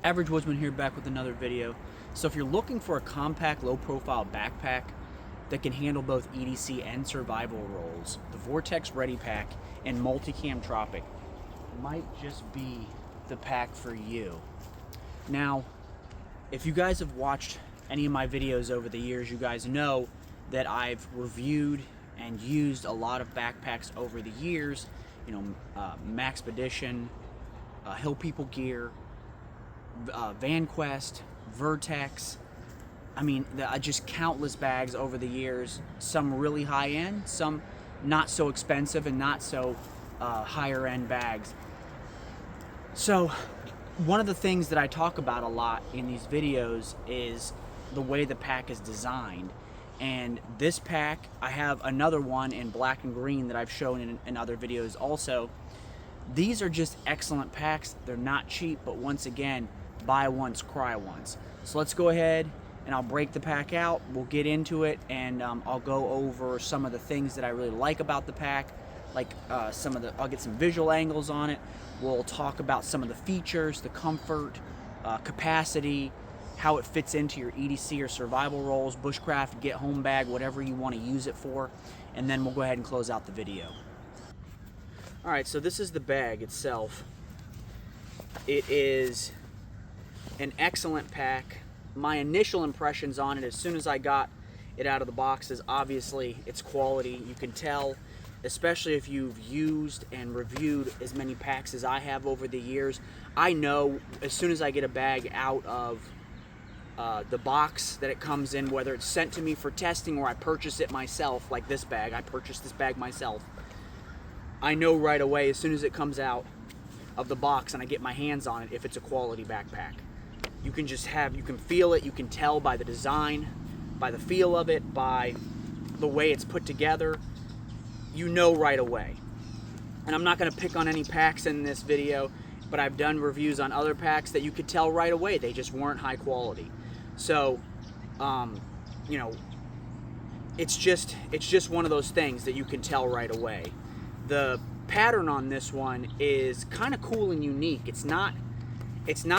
Average Woodsman here, back with another video. So if you're looking for a compact, low-profile backpack that can handle both EDC and survival roles, the Vertx Ready Pack and Multicam Tropic might just be the pack for you. Now, if you guys have watched any of my videos over the years, you guys know that I've reviewed and used a lot of backpacks over the years. You know, Maxpedition, Hill People Gear, VanQuest, Vertx. I mean, just countless bags over the years. Some really high end, some not so expensive and not so higher end bags. So one of the things that I talk about a lot in these videos is the way the pack is designed. And this pack, I have another one in black and green that I've shown in other videos also. These are just excellent packs. They're not cheap, but once again, buy once, cry once. So let's go ahead and I'll break the pack out. We'll get into it, and I'll go over some of the things that I really like about the pack, like I'll get some visual angles on it. We'll talk about some of the features, the comfort, capacity, how it fits into your EDC or survival roles, bushcraft, get home bag, whatever you want to use it for, and then we'll go ahead and close out the video. Alright, so this is the bag itself. It is an excellent pack. My initial impressions on it as soon as I got it out of the box is obviously its quality. You can tell, especially if you've used and reviewed as many packs as I have over the years. I know as soon as I get a bag out of the box that it comes in, whether it's sent to me for testing or I purchase it myself, like this bag. I purchased this bag myself. I know right away as soon as it comes out of the box and I get my hands on it if it's a quality backpack. You can feel it, you can tell by the design, by the feel of it, by the way it's put together. You know right away. And I'm not going to pick on any packs in this video, but I've done reviews on other packs that you could tell right away they just weren't high quality. So, you know, it's just one of those things that you can tell right away. The pattern on this one is kind of cool and unique. It's not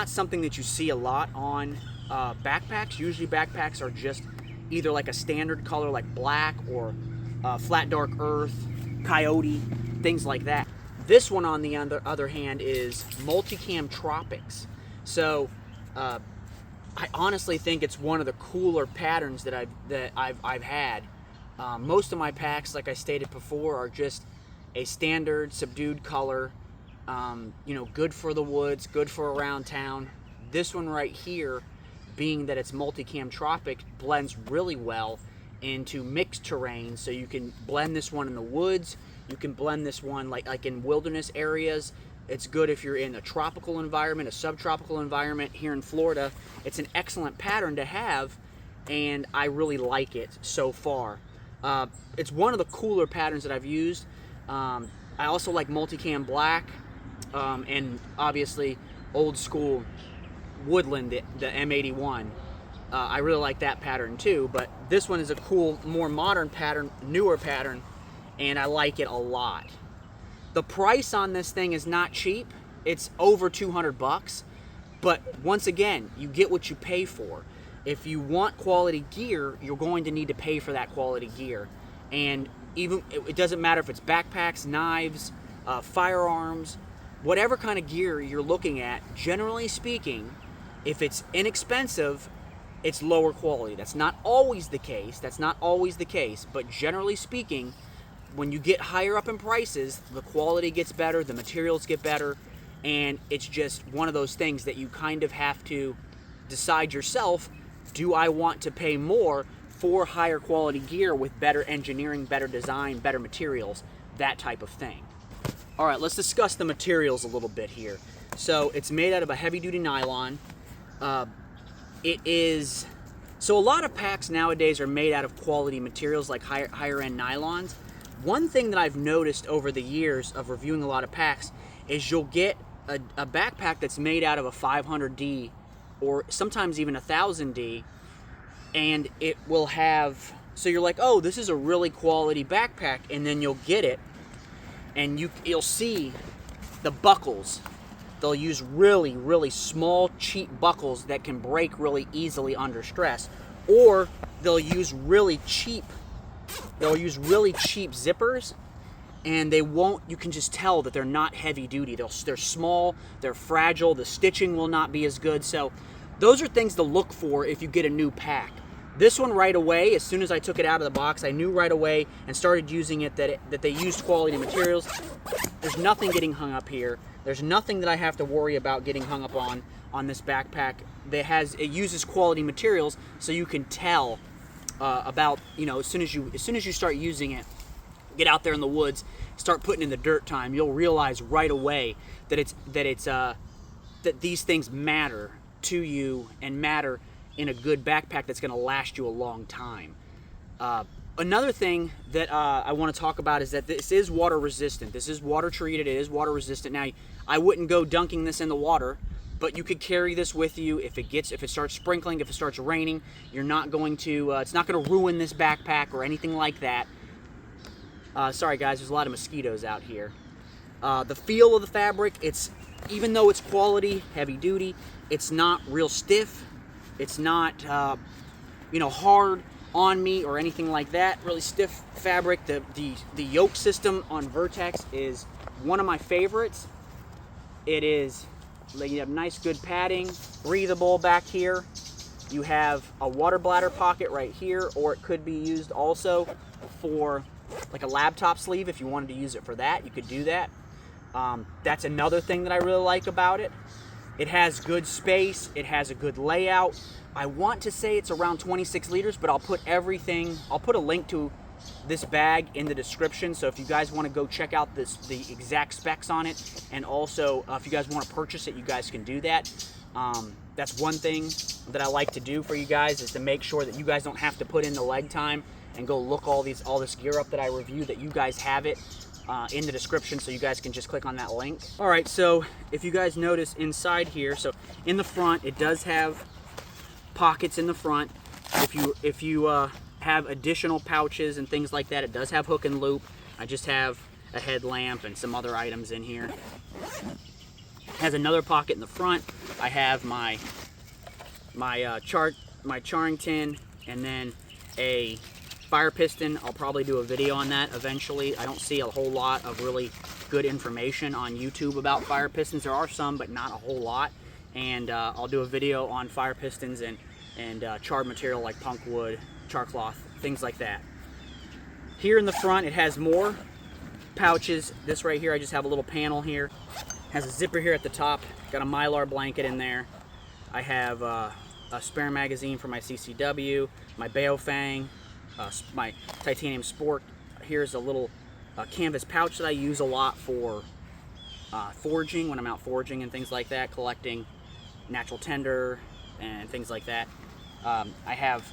something that you see a lot on backpacks. Usually backpacks are just either like a standard color like black or flat dark earth, coyote, things like that. This one, on the other hand, is Multicam Tropics. So I honestly think it's one of the cooler patterns that I've had. Most of my packs, like I stated before, are just a standard subdued color. You know, good for the woods, good for around town. This one right here, being that it's Multicam Tropic, blends really well into mixed terrain. So you can blend this one in the woods. You can blend this one like in wilderness areas. It's good if you're in a tropical environment, a subtropical environment. Here in Florida, it's an excellent pattern to have, and I really like it so far. It's one of the cooler patterns that I've used. I also like Multicam Black, and obviously old school Woodland, the M81. I really like that pattern too, but this one is a cool, more modern pattern, newer pattern, and I like it a lot. The price on this thing is not cheap. It's over 200 bucks, but once again, you get what you pay for. If you want quality gear, you're going to need to pay for that quality gear. And even it doesn't matter if it's backpacks, knives, firearms, whatever kind of gear you're looking at, generally speaking, if it's inexpensive, it's lower quality. That's not always the case. But generally speaking, when you get higher up in prices, the quality gets better, the materials get better, and it's just one of those things that you kind of have to decide yourself, do I want to pay more for higher quality gear with better engineering, better design, better materials, that type of thing. All right, let's discuss the materials a little bit here. So it's made out of a heavy-duty nylon. So a lot of packs nowadays are made out of quality materials like higher-end nylons. One thing that I've noticed over the years of reviewing a lot of packs is you'll get a backpack that's made out of a 500D or sometimes even 1000D, and it will have, so you're like, oh, this is a really quality backpack, and then you'll get it and you'll see the buckles they'll use really, really small, cheap buckles that can break really easily under stress. Or they'll use really cheap zippers, and they won't, you can just tell that they're not heavy duty. They're small, they're fragile, the stitching will not be as good. So those are things to look for if you get a new pack. This one right away, as soon as I took it out of the box, I knew right away and started using it that they used quality materials. There's nothing getting hung up here. There's nothing that I have to worry about getting hung up on this backpack. It uses quality materials, so you can tell about, you know, as soon as you start using it, get out there in the woods, start putting in the dirt time, you'll realize right away that these things matter to you and matter in a good backpack that's going to last you a long time. Another thing that I want to talk about is that this is water resistant. This is water treated. It is water resistant. Now, I wouldn't go dunking this in the water, but you could carry this with you if it starts sprinkling, if it starts raining. You're not going to. It's not going to ruin this backpack or anything like that. Sorry guys, there's a lot of mosquitoes out here. The feel of the fabric, even though it's quality, heavy duty, it's not real stiff. It's not, hard on me or anything like that. Really stiff fabric. The yoke system on Vertx is one of my favorites. You have nice good padding, breathable back here. You have a water bladder pocket right here, or it could be used also for like a laptop sleeve. If you wanted to use it for that, you could do that. That's another thing that I really like about it. It has good space. It has a good layout. I want to say it's around 26 liters, but I'll put a link to this bag in the description. So if you guys want to go check out the exact specs on it, and also if you guys want to purchase it, you guys can do that. That's one thing that I like to do for you guys, is to make sure that you guys don't have to put in the leg time and go look all this gear up that I review, that you guys have it in the description, so you guys can just click on that link. All right, so if you guys notice inside here, so in the front, it does have pockets in the front. If you have additional pouches and things like that, it does have hook and loop. I just have a headlamp and some other items in here. It has another pocket in the front. I have my charring tin, and then a fire piston. I'll probably do a video on that eventually. I don't see a whole lot of really good information on YouTube about fire pistons. There are some, but not a whole lot. And I'll do a video on fire pistons and charred material like punk wood, char cloth, things like that. Here in the front, it has more pouches. This right here, I just have a little panel here. Has a zipper here at the top. Got a Mylar blanket in there. I have a spare magazine for my CCW, my Baofeng, my titanium sport. Here's a little canvas pouch that I use a lot for foraging, when I'm out foraging and things like that, collecting natural tinder and things like that. I have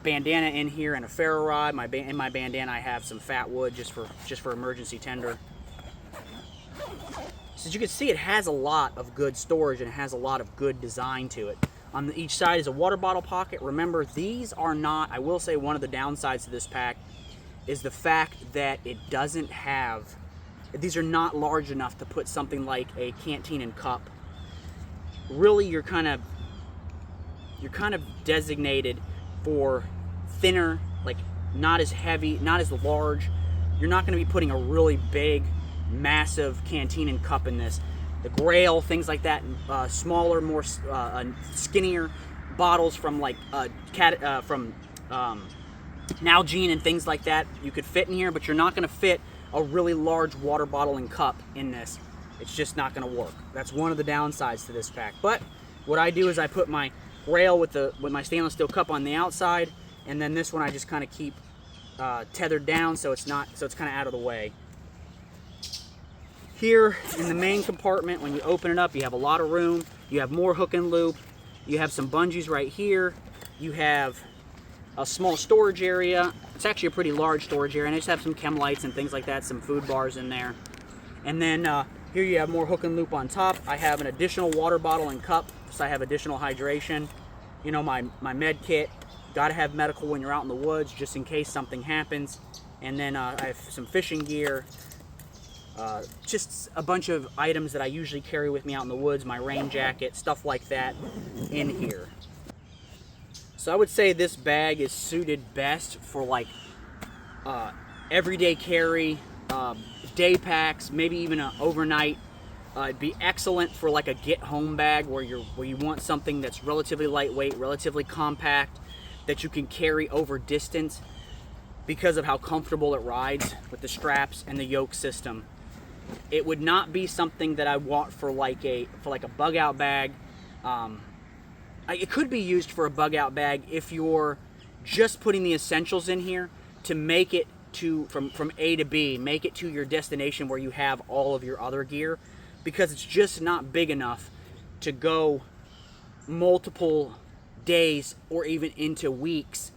bandana in here and a ferro rod. In my bandana, I have some fat wood just for emergency tinder. So as you can see, it has a lot of good storage, and it has a lot of good design to it. On each side is a water bottle pocket. Remember, these are not, I will say one of the downsides to this pack is the fact that it doesn't have, these are not large enough to put something like a canteen and cup. Really, you're kind of designated for thinner, like not as heavy, not as large. You're not going to be putting a really big, massive canteen and cup in this. The Grail, things like that, smaller, more skinnier bottles from like Nalgene and things like that, you could fit in here, but you're not going to fit a really large water bottle and cup in this. It's just not going to work. That's one of the downsides to this pack. But what I do is I put my Grail with my stainless steel cup on the outside, and then this one I just kind of keep tethered down so it's kind of out of the way. Here in the main compartment, when you open it up, you have a lot of room. You have more hook and loop. You have some bungees right here. You have a small storage area. It's actually a pretty large storage area, and I just have some chem lights and things like that, some food bars in there. And then here you have more hook and loop on top. I have an additional water bottle and cup, so I have additional hydration. You know, my med kit. Gotta have medical when you're out in the woods, just in case something happens. And then I have some fishing gear, just a bunch of items that I usually carry with me out in the woods, my rain jacket, stuff like that in here. So I would say this bag is suited best for like everyday carry, day packs, maybe even an overnight. It'd be excellent for like a get-home bag where you want something that's relatively lightweight, relatively compact, that you can carry over distance because of how comfortable it rides with the straps and the yoke system. It would not be something that I want for like a bug out bag. It could be used for a bug out bag if you're just putting the essentials in here to make it to from A to B, make it to your destination where you have all of your other gear, because it's just not big enough to go multiple days or even into weeks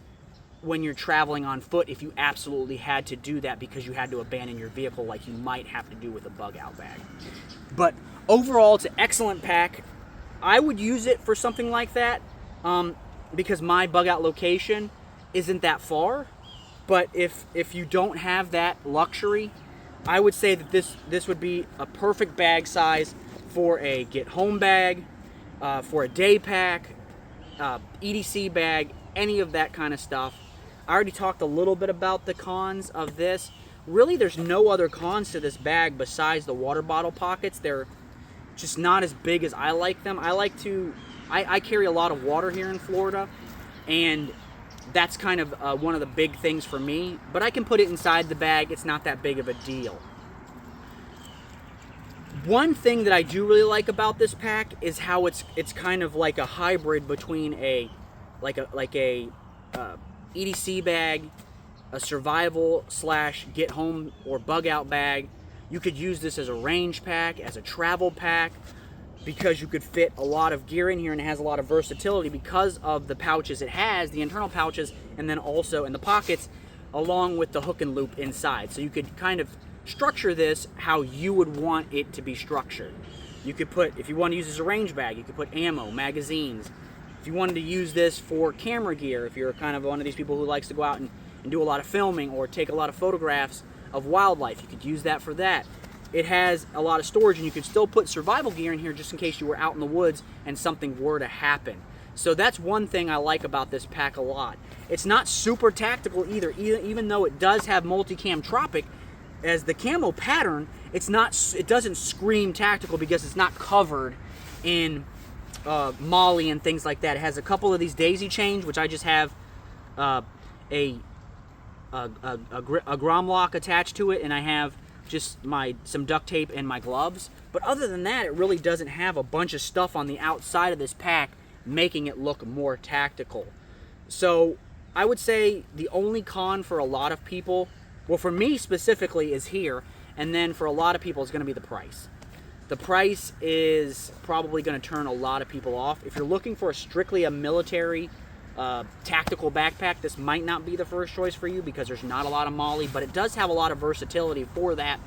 when you're traveling on foot if you absolutely had to do that because you had to abandon your vehicle like you might have to do with a bug out bag. But overall, it's an excellent pack. I would use it for something like that because my bug out location isn't that far. But if you don't have that luxury, I would say that this would be a perfect bag size for a get home bag, for a day pack, EDC bag, any of that kind of stuff. I already talked a little bit about the cons of this. Really, there's no other cons to this bag besides the water bottle pockets. They're just not as big as I like them. I carry a lot of water here in Florida, and that's kind of one of the big things for me. But I can put it inside the bag. It's not that big of a deal. One thing that I do really like about this pack is how it's kind of like a hybrid between a EDC bag, a survival / get home or bug out bag. You could use this as a range pack, as a travel pack, because you could fit a lot of gear in here, and it has a lot of versatility because of the pouches it has, the internal pouches, and then also in the pockets, along with the hook and loop inside. So you could kind of structure this how you would want it to be structured. You could put, if you want to use this as a range bag, you could put ammo, magazines. If you wanted to use this for camera gear, if you're kind of one of these people who likes to go out and do a lot of filming or take a lot of photographs of wildlife, you could use that for that. It has a lot of storage, and you could still put survival gear in here just in case you were out in the woods and something were to happen. So that's one thing I like about this pack a lot. It's not super tactical either, even though it does have Multicam Tropic as the camo pattern. It doesn't scream tactical because it's not covered in molly and things like that. It has a couple of these daisy chains, which I just have a grom lock attached to it, and I have just some duct tape and my gloves. But other than that, it really doesn't have a bunch of stuff on the outside of this pack making it look more tactical. So I would say the only con for a lot of people, well, for me specifically, is here, and then for a lot of people is going to be the price. The price is probably going to turn a lot of people off. If you're looking for strictly a military tactical backpack, this might not be the first choice for you because there's not a lot of molly, but it does have a lot of versatility for that.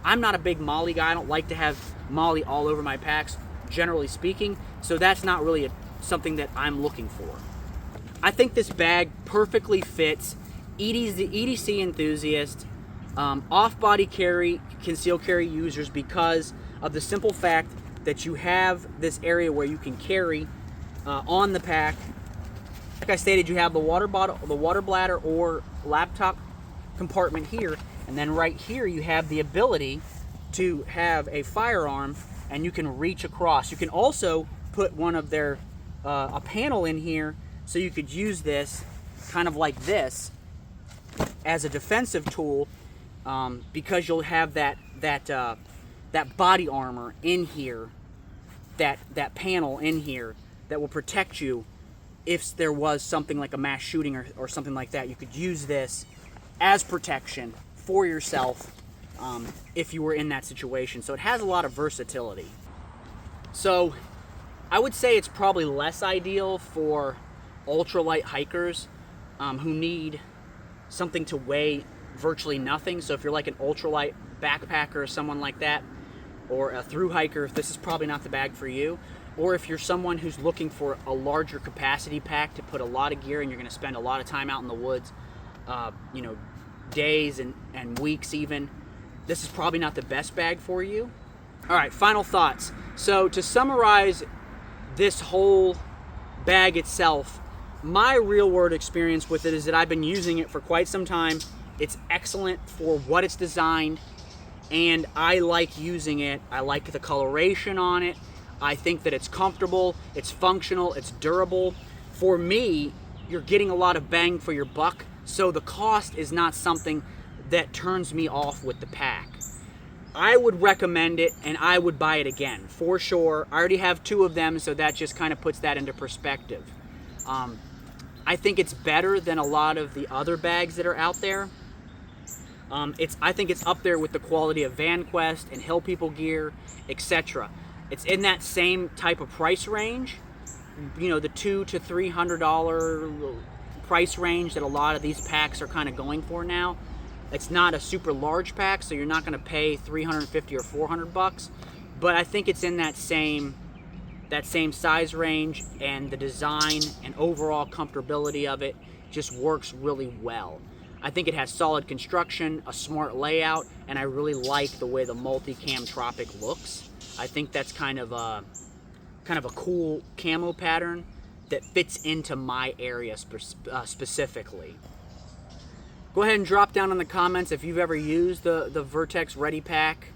I'm not a big molly guy. I don't like to have molly all over my packs, generally speaking, so that's not really something that I'm looking for. I think this bag perfectly fits EDC enthusiast, off-body carry, concealed carry users, because of the simple fact that you have this area where you can carry on the pack. Like I stated, you have the water bottle, the water bladder or laptop compartment here, and then right here you have the ability to have a firearm, and you can reach across. You can also put one of their a panel in here, so you could use this kind of like this as a defensive tool, because you'll have that body armor in here, that panel in here that will protect you if there was something like a mass shooting or something like that. You could use this as protection for yourself if you were in that situation. So it has a lot of versatility. So I would say it's probably less ideal for ultralight hikers who need something to weigh virtually nothing. So if you're like an ultralight backpacker or someone like that, or a thru hiker, this is probably not the bag for you. Or if you're someone who's looking for a larger capacity pack to put a lot of gear, and you're going to spend a lot of time out in the woods, days and weeks even, this is probably not the best bag for you. All right, final thoughts. So to summarize this whole bag itself, my real world experience with it is that I've been using it for quite some time. It's excellent for what it's designed, and I like using it. I like the coloration on it. I think that it's comfortable, it's functional, it's durable. For me, you're getting a lot of bang for your buck, so the cost is not something that turns me off with the pack. I would recommend it, and I would buy it again, for sure. I already have 2 of them, so that just kind of puts that into perspective. I think it's better than a lot of the other bags that are out there. I think it's up there with the quality of VanQuest and Hill People gear, etc. It's in that same type of price range, you know, the $200 to $300 price range that a lot of these packs are kind of going for now. It's not a super large pack, so you're not going to pay $350 or $400, but I think it's in that same size range, and the design and overall comfortability of it just works really well. I think it has solid construction, a smart layout, and I really like the way the Multicam Tropic looks. I think that's kind of a cool camo pattern that fits into my area specifically. Go ahead and drop down in the comments if you've ever used the Vertx Ready Pack.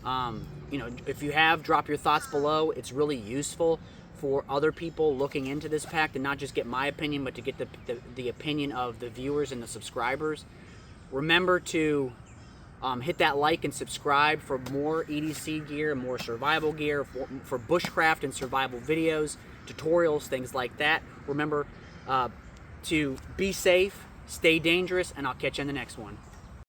You know, if you have, drop your thoughts below. It's really useful for other people looking into this pack to not just get my opinion, but to get the opinion of the viewers and the subscribers. Remember to hit that like and subscribe for more EDC gear, more survival gear, for bushcraft and survival videos, tutorials, things like that. Remember to be safe, stay dangerous, and I'll catch you in the next one.